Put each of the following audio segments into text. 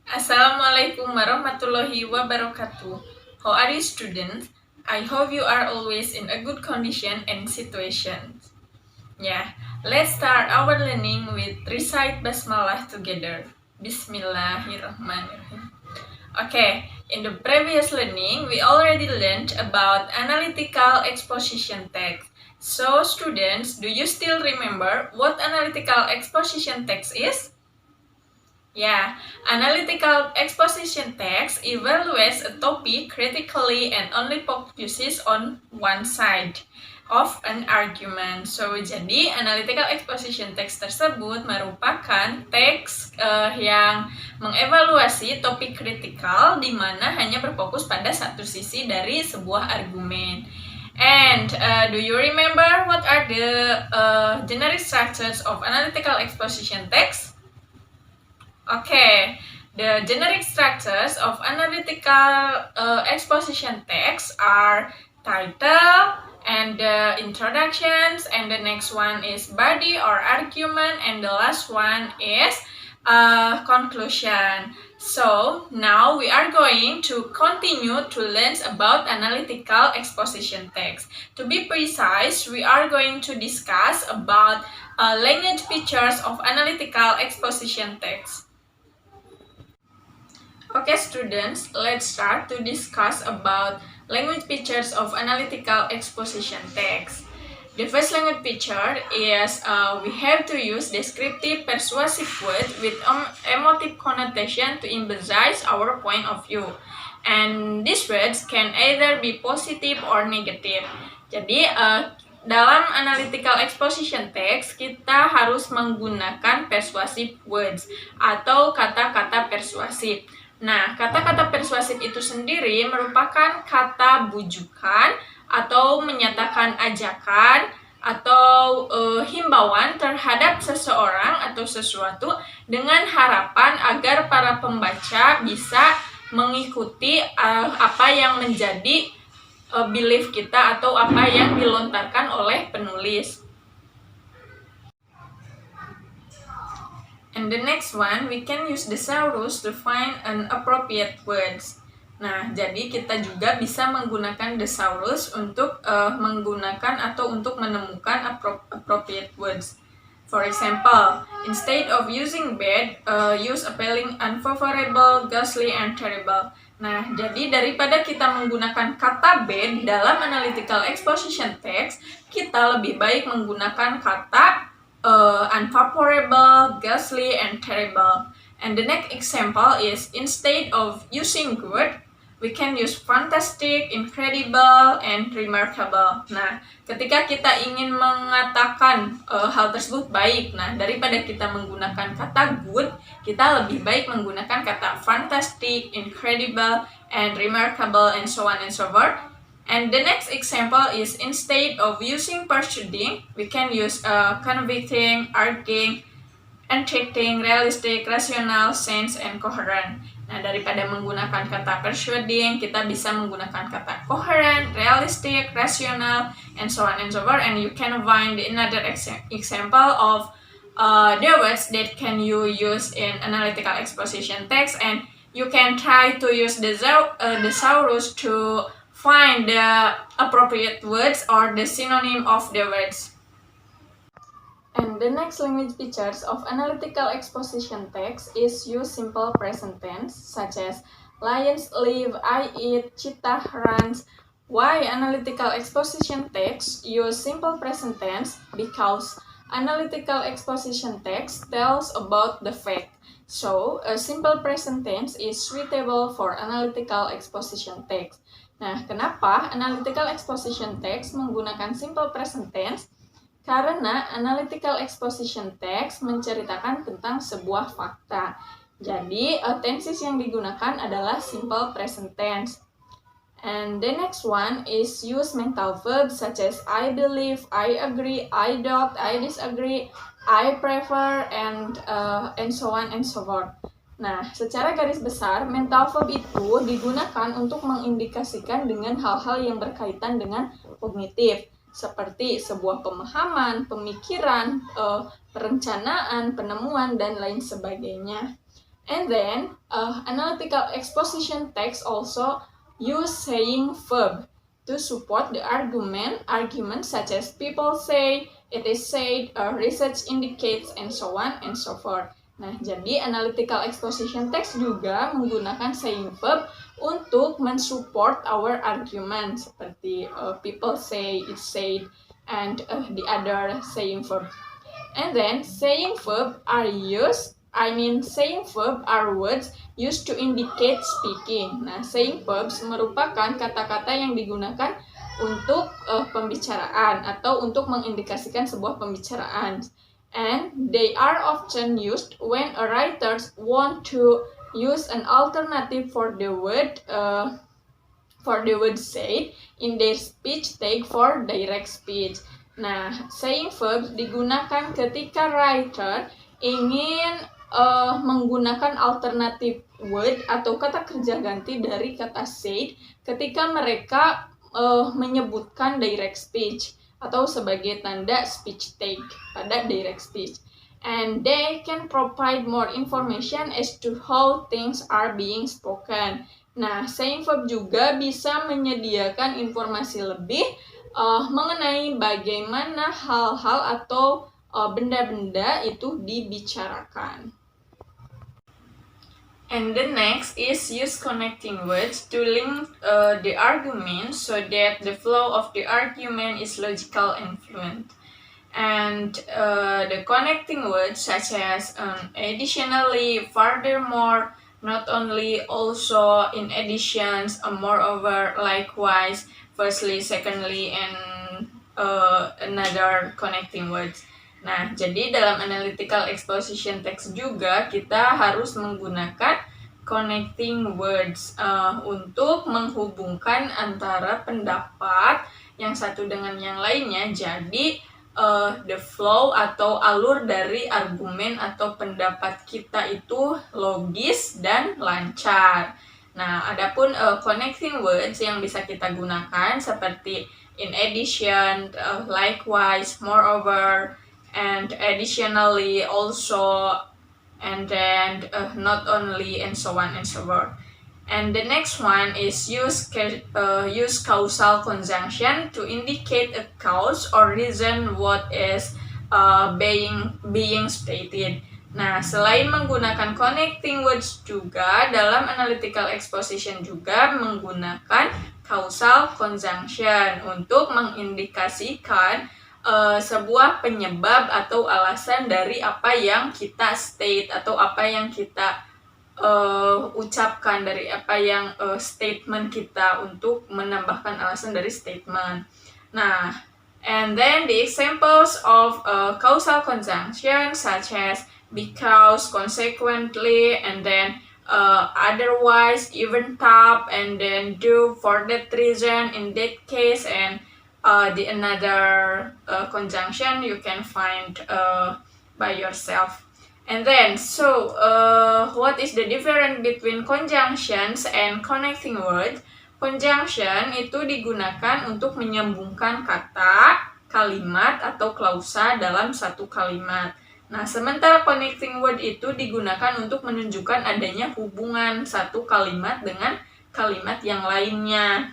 Assalamualaikum warahmatullahi wabarakatuh. How are you students? I hope you are always in a good condition and situation. Yeah, let's start our learning with recite basmalah together. Bismillahirrahmanirrahim. Okay, in the previous learning, we already learned about analytical exposition text. So students, do you still remember what analytical exposition text is? Yeah, analytical exposition text evaluates a topic critically and only focuses on one side of an argument. So, jadi analytical exposition text tersebut merupakan teks yang mengevaluasi topik kritikal di mana hanya berfokus pada satu sisi dari sebuah argumen. And do you remember what are the generic structures of analytical exposition text? Okay, the generic structures of analytical exposition text are title and the introductions, and the next one is body or argument, and the last one is conclusion. So now we are going to continue to learn about analytical exposition text. To be precise, we are going to discuss about language features of analytical exposition text. Okay students, let's start to discuss about language features of analytical exposition text. The first language feature is we have to use descriptive persuasive words with emotive connotation to emphasize our point of view. And these words can either be positive or negative. Jadi dalam analytical exposition text kita harus menggunakan persuasive words atau kata-kata persuasif. Nah, kata-kata persuasif itu sendiri merupakan kata bujukan atau menyatakan ajakan atau himbauan terhadap seseorang atau sesuatu dengan harapan agar para pembaca bisa mengikuti apa yang menjadi belief kita atau apa yang dilontarkan oleh penulis. And the next one, we can use thesaurus to find an appropriate words. Nah, jadi kita juga bisa menggunakan thesaurus untuk menggunakan atau untuk menemukan appropriate words. For example, instead of using bad, use appalling, unfavorable, ghastly, and terrible. Nah, jadi daripada kita menggunakan kata bad dalam analytical exposition text, kita lebih baik menggunakan kata unfavorable, ghastly, and terrible. And the next example is instead of using good, we can use fantastic, incredible, and remarkable. Nah, ketika kita ingin mengatakan hal tersebut baik, nah daripada kita menggunakan kata good, kita lebih baik menggunakan kata fantastic, incredible, and remarkable, and so on and so forth. And the next example is instead of using persuading, we can use convicting, arguing, entreating, realistic, rational, sense, and coherent. Nah, daripada menggunakan kata persuading, kita bisa menggunakan kata coherent, realistic, rational, and so on and so forth. And you can find another example of the words that can you use in analytical exposition text, and you can try to use the thesaurus to find the appropriate words or the synonym of the words. And the next language features of analytical exposition text is use simple present tense such as lions live, I eat, cheetah runs. Why analytical exposition text use simple present tense? Because analytical exposition text tells about the fact. So, a simple present tense is suitable for analytical exposition text. Nah, kenapa analytical exposition text menggunakan simple present tense? Karena analytical exposition text menceritakan tentang sebuah fakta. Jadi, tenses yang digunakan adalah simple present tense. And the next one is use mental verbs such as I believe, I agree, I doubt, I disagree, I prefer, and so on and so forth. Nah, secara garis besar, mental verb itu digunakan untuk mengindikasikan dengan hal-hal yang berkaitan dengan kognitif, seperti sebuah pemahaman, pemikiran, perencanaan, penemuan, dan lain sebagainya. And then analytical exposition text also use saying verb to support the arguments such as people say, it is said, research indicates, and so on and so forth. Nah, jadi analytical exposition text juga menggunakan saying verb untuk mensupport our argument seperti people say, it said, and the other saying verb. And then saying verb are saying verb are words used to indicate speaking. Nah, saying verbs merupakan kata-kata yang digunakan untuk pembicaraan atau untuk mengindikasikan sebuah pembicaraan. And they are often used when a writer want to use an alternative for the word said in their speech take for direct speech. Nah, saying verbs digunakan ketika writer ingin menggunakan alternatif word atau kata kerja ganti dari kata said ketika mereka menyebutkan direct speech atau sebagai tanda speech take pada direct speech. And they can provide more information as to how things are being spoken. Nah, saying verb juga bisa menyediakan informasi lebih mengenai bagaimana hal-hal atau benda-benda itu dibicarakan. And the next is use connecting words to link the argument so that the flow of the argument is logical and fluent. And the connecting words such as additionally, furthermore, not only, also, in additions, moreover, likewise, firstly, secondly, and another connecting words. Nah, jadi dalam analytical exposition text juga kita harus menggunakan connecting words untuk menghubungkan antara pendapat yang satu dengan yang lainnya. Jadi the flow atau alur dari argumen atau pendapat kita itu logis dan lancar. Nah, adapun connecting words yang bisa kita gunakan seperti in addition, likewise, moreover, and additionally, also, and then not only, and so on and so forth. And the next one is use causal conjunction to indicate a cause or reason what is being stated. Nah, selain menggunakan connecting words juga, dalam analytical exposition juga menggunakan causal conjunction untuk mengindikasikan sebuah penyebab atau alasan dari apa yang kita state atau apa yang kita ucapkan, dari apa yang statement kita, untuk menambahkan alasan dari statement. Nah, and then the examples of causal conjunction such as because, consequently, and then otherwise, even though, and then do, for that reason, in that case, and the another conjunction you can find by yourself. And then, so what is the difference between conjunctions and connecting words? Conjunction itu digunakan untuk menyambungkan kata, kalimat, atau klausa dalam satu kalimat. Nah, sementara connecting word itu digunakan untuk menunjukkan adanya hubungan satu kalimat dengan kalimat yang lainnya.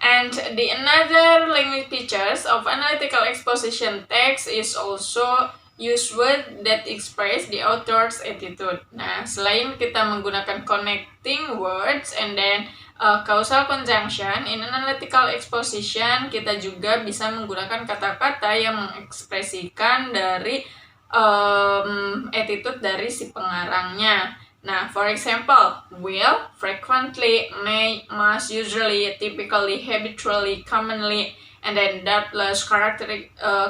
And the another language features of analytical exposition text is also use words that express the author's attitude. Nah, selain kita menggunakan connecting words and then causal conjunction, in analytical exposition kita juga bisa menggunakan kata-kata yang mengekspresikan dari attitude dari si pengarangnya. Nah, for example, will, frequently, may, must, usually, typically, habitually, commonly, and then doubtless,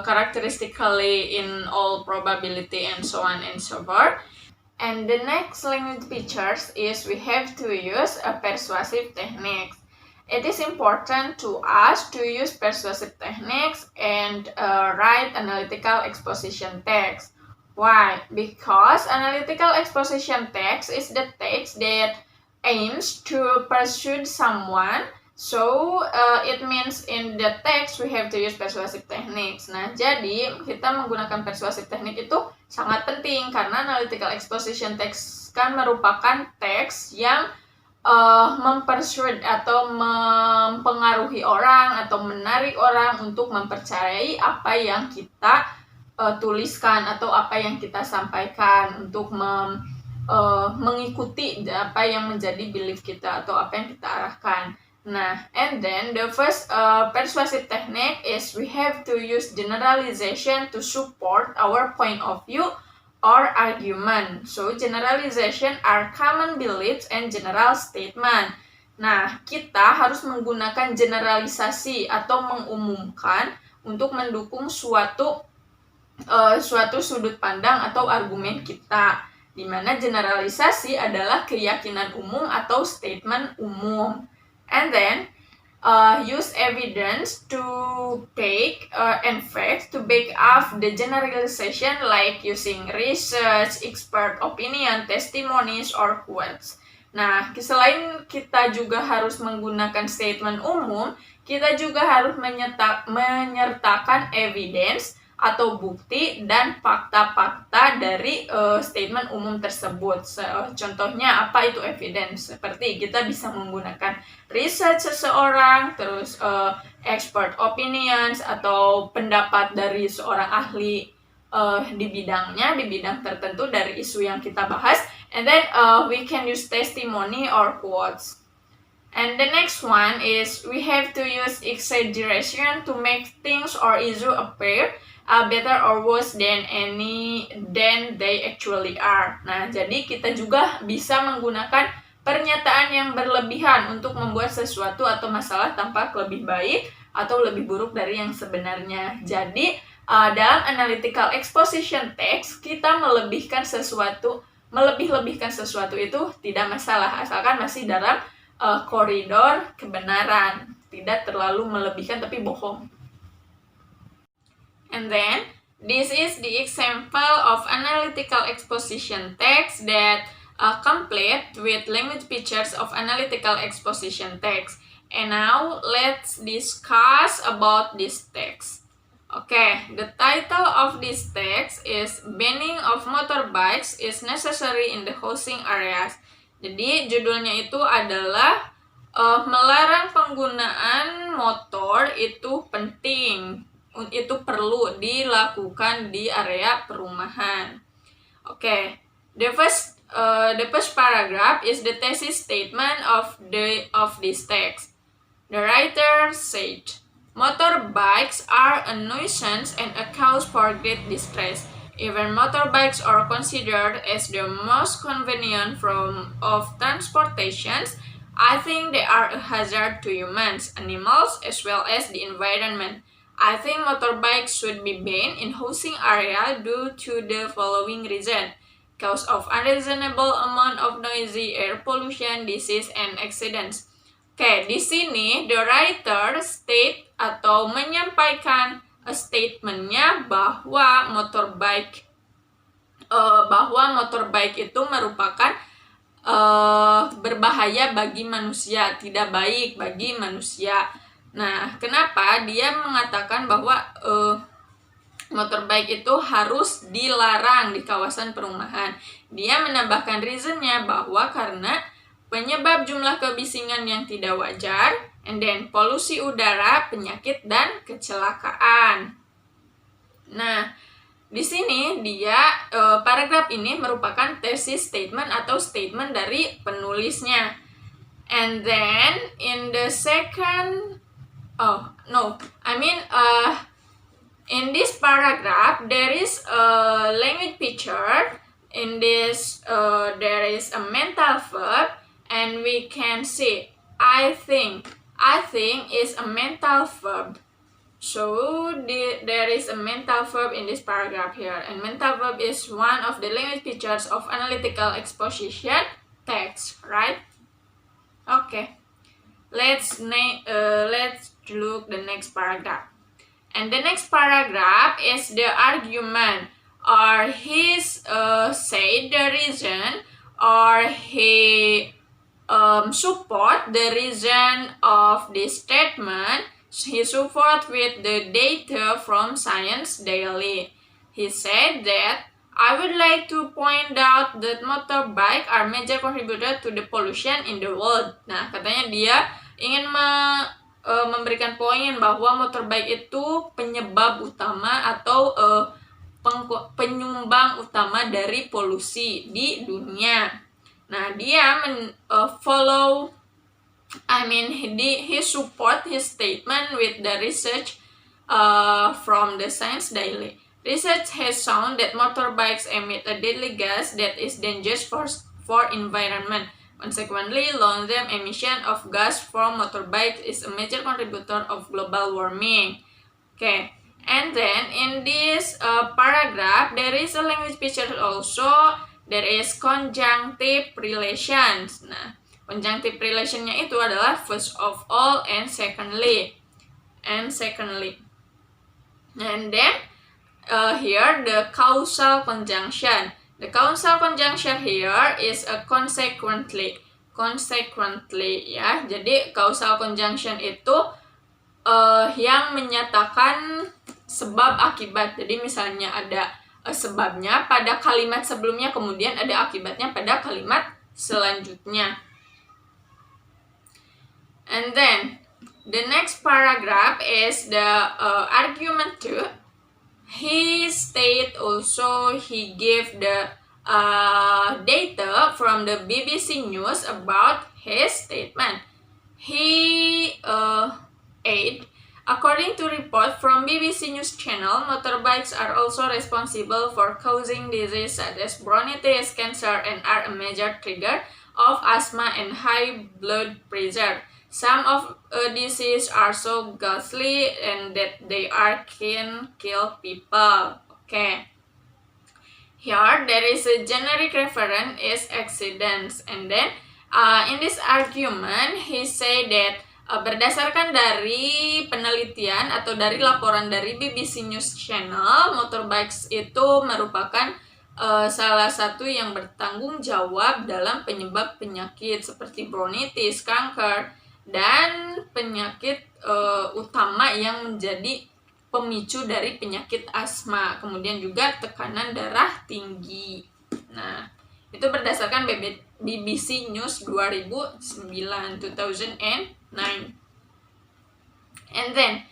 characteristically, in all probability, and so on and so forth. And the next language features is we have to use a persuasive techniques. It is important to us to use persuasive techniques and write analytical exposition text. Why? Because analytical exposition text is the text that aims to persuade someone. So, it means in the text we have to use persuasive techniques. Nah, jadi kita menggunakan persuasive technique itu sangat penting karena analytical exposition text kan merupakan teks yang mempersuade atau mempengaruhi orang atau menarik orang untuk mempercayai apa yang kita tuliskan atau apa yang kita sampaikan, untuk mengikuti apa yang menjadi belief kita atau apa yang kita arahkan. Nah, and then the first persuasive technique is we have to use generalization to support our point of view or argument. So, generalization are common beliefs and general statement. Nah, kita harus menggunakan generalisasi atau mengumumkan untuk mendukung suatu sudut pandang atau argumen kita, di mana generalisasi adalah keyakinan umum atau statement umum. And then use evidence to take and facts to back up the generalization, like using research, expert opinion, testimonies, or quotes. Nah, selain kita juga harus menggunakan statement umum, kita juga harus menyertakan evidence atau bukti dan fakta-fakta dari statement umum tersebut. Contohnya apa itu evidence? Seperti kita bisa menggunakan research seseorang, terus expert opinions atau pendapat dari seorang ahli di bidangnya, di bidang tertentu dari isu yang kita bahas. And then we can use testimony or quotes. And the next one is we have to use exaggeration to make things or issue appear better or worse than they actually are. Nah, jadi kita juga bisa menggunakan pernyataan yang berlebihan untuk membuat sesuatu atau masalah tampak lebih baik atau lebih buruk dari yang sebenarnya. Jadi, dalam analytical exposition text, kita melebih-lebihkan sesuatu itu tidak masalah, asalkan masih dalam koridor kebenaran, tidak terlalu melebihkan tapi bohong. And then, this is the example of analytical exposition text that complete with language features of analytical exposition text. And now, let's discuss about this text. Okay, the title of this text is Banning of Motorbikes is Necessary in the Housing Areas. Jadi, judulnya itu adalah melarang penggunaan motor itu penting. Itu perlu dilakukan di area perumahan. Okay, the first paragraph is the thesis statement of this text. The writer said, "Motorbikes are a nuisance and a cause for great distress. Even motorbikes are considered as the most convenient form of transportation. I think they are a hazard to humans, animals, as well as the environment. I think motorbikes should be banned in housing area due to the following reason: cause of unreasonable amount of noisy air pollution, disease, and accidents." Oke, di sini the writer state atau menyampaikan statementnya bahwa motorbike itu merupakan berbahaya bagi manusia, tidak baik bagi manusia. Nah, kenapa dia mengatakan bahwa motorbike itu harus dilarang di kawasan perumahan? Dia menambahkan reasonnya bahwa karena penyebab jumlah kebisingan yang tidak wajar, and then polusi udara, penyakit, dan kecelakaan. Nah, di sini dia paragraf ini merupakan thesis statement atau statement dari penulisnya. And then in the second in this paragraph there is a language feature. In this there is a mental verb, and we can see I think is a mental verb. So there is a mental verb in this paragraph here, and mental verb is one of the language features of analytical exposition text, right? Okay, let's look the next paragraph. And the next paragraph is the argument, or his say the reason, or he support the reason of this statement. He support with the data from Science Daily. He said that I would like to point out that motorbike are major contributor to the pollution in the world. Nah, katanya dia ingin memberikan poin bahwa motorbike itu penyebab utama atau penyumbang utama dari polusi di dunia. Nah, dia he support his statement with the research from the Science Daily. Research has shown that motorbikes emit a deadly gas that is dangerous for environment. Consequently, long-term emission of gas from motorbikes is a major contributor of global warming. Okay, and then in this paragraph, there is a language feature also. There is conjunctive relations. Nah, conjunctive relationnya itu adalah first of all and secondly. And then here the causal conjunction. The causal conjunction here is a consequently ya. Jadi causal conjunction itu yang menyatakan sebab akibat. Jadi misalnya ada sebabnya pada kalimat sebelumnya, kemudian ada akibatnya pada kalimat selanjutnya. And then the next paragraph is the argument 2. He state also he gave the data from the BBC News about his statement. He according to report from BBC News Channel, motorbikes are also responsible for causing disease such as bronchitis, cancer, and are a major trigger of asthma and high blood pressure. Some of diseases are so ghastly and that they can kill people. Okay. Here there is a generic reference is accidents, and then in this argument he say that berdasarkan dari penelitian atau dari laporan dari BBC News Channel, motorbikes itu merupakan salah satu yang bertanggung jawab dalam penyebab penyakit seperti bronchitis, kanker, dan penyakit utama yang menjadi pemicu dari penyakit asma, kemudian juga tekanan darah tinggi. Nah, itu berdasarkan BBC News 2009. And then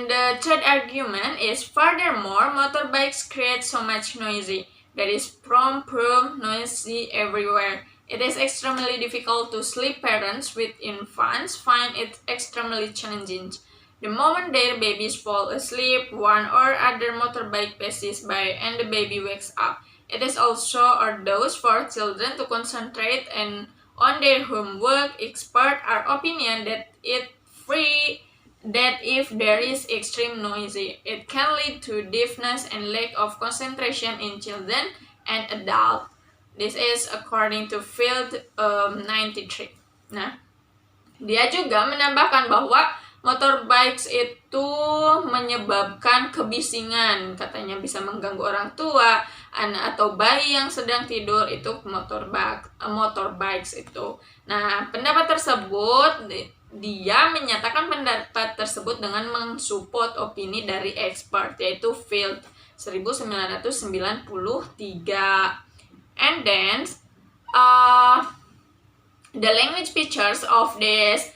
the third argument is, furthermore, motorbikes create so much noisy. There is prompt noisy everywhere. It is extremely difficult to sleep. Parents with infants find it extremely challenging. The moment their babies fall asleep, one or other motorbike passes by and the baby wakes up. It is also arduous for children to concentrate and on their homework. Experts are opinion that if there is extreme noisy, it can lead to deafness and lack of concentration in children and adults. This is according to Field 93. Nah, dia juga menambahkan bahwa motorbikes itu menyebabkan kebisingan, katanya bisa mengganggu orang tua, anak atau bayi yang sedang tidur, itu motorbikes itu. Nah, pendapat tersebut, dia menyatakan pendapat tersebut dengan mensupport opini dari expert, yaitu Field 1993. And then the language features of this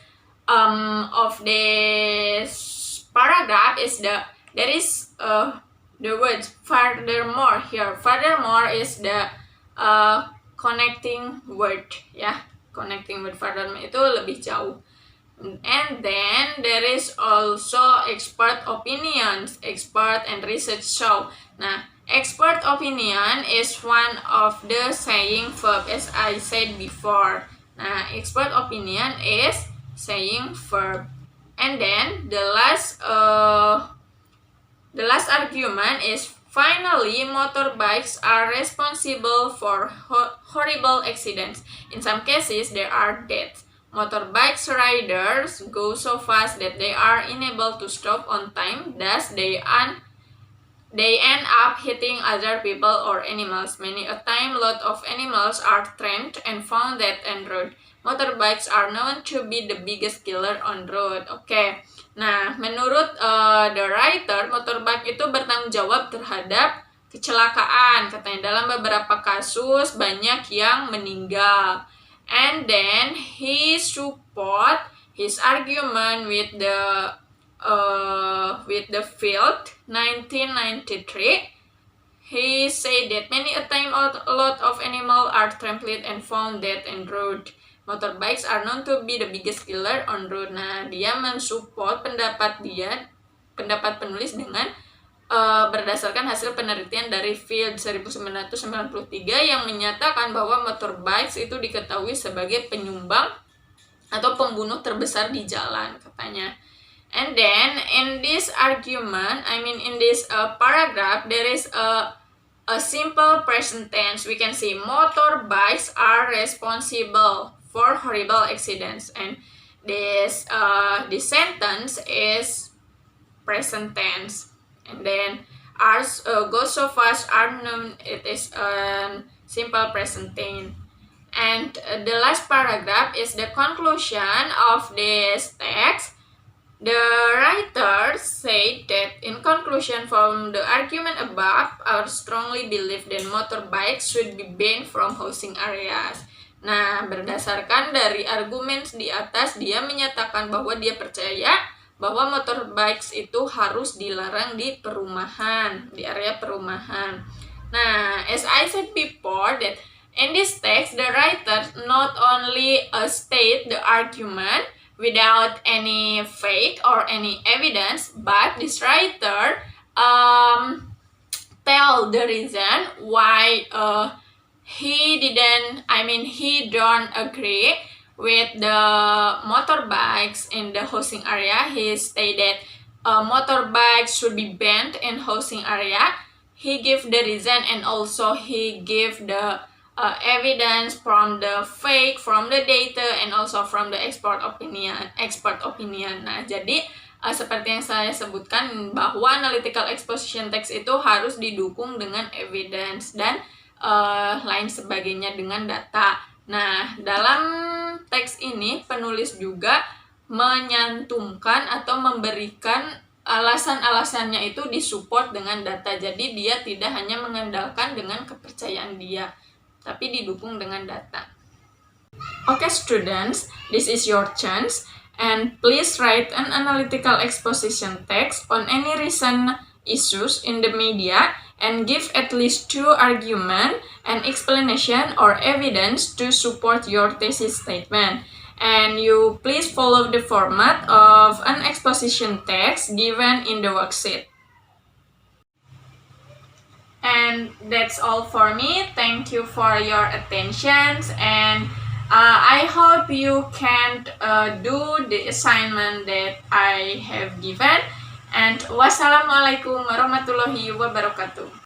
paragraph is there is the words furthermore here. Furthermore is the connecting word, ya. Connecting word furthermore itu lebih jauh. And then there is also expert opinions, expert and research show. Nah, expert opinion is one of the saying verb, as I said before. Nah, expert opinion is saying verb. And then the last argument is, finally, motorbikes are responsible for horrible accidents. In some cases, there are deaths. Motorbikes riders go so fast that they are unable to stop on time, thus they end up hitting other people or animals. Many a time, lot of animals are trapped and found dead on road. Motorbikes are known to be the biggest killer on road. Oke. Nah, menurut the writer, motorbike itu bertanggung jawab terhadap kecelakaan. Katanya dalam beberapa kasus banyak yang meninggal. And then he support his argument with the field 1993. He said that many a time a lot of animals are trampled and found dead on road. Motorbikes are known to be the biggest killer on road. Nah, dia mensupport pendapat penulis dengan berdasarkan hasil penelitian dari Field 1993 yang menyatakan bahwa motorbikes itu diketahui sebagai penyumbang atau pembunuh terbesar di jalan, katanya. And then in this argument, in this paragraph, there is a simple present tense. We can say motorbikes are responsible for horrible accidents, and this sentence is present tense. And then ours go so fast are known, it is a simple present tense. And the last paragraph is the conclusion of this text. The writer said that in conclusion from the argument above, I strongly believe that motorbikes should be banned from housing areas. Nah, berdasarkan dari argumen di atas, dia menyatakan bahwa dia percaya bahwa motorbikes itu harus dilarang di perumahan, di area perumahan. Nah, as I said before, that in this text, the writer not only state the argument without any fact or any evidence, but this writer tell the reason why he don't agree with the motorbikes in the housing area. He stated motorbikes should be banned in housing area. He gave the reason and also he gave the evidence from the fake, from the data, and also from the expert opinion. Nah, jadi seperti yang saya sebutkan bahwa analytical exposition text itu harus didukung dengan evidence dan lain sebagainya dengan data. Nah, dalam teks ini penulis juga menyantumkan atau memberikan alasan-alasannya itu disupport dengan data. Jadi dia tidak hanya mengandalkan dengan kepercayaan dia, tapi didukung dengan data. Okay students, this is your chance, and please write an analytical exposition text on any recent issues in the media and give at least 2 argument and explanation or evidence to support your thesis statement. And you please follow the format of an exposition text given in the worksheet. And that's all for me. Thank you for your attention, and I hope you can do the assignment that I have given. And wassalamualaikum warahmatullahi wabarakatuh.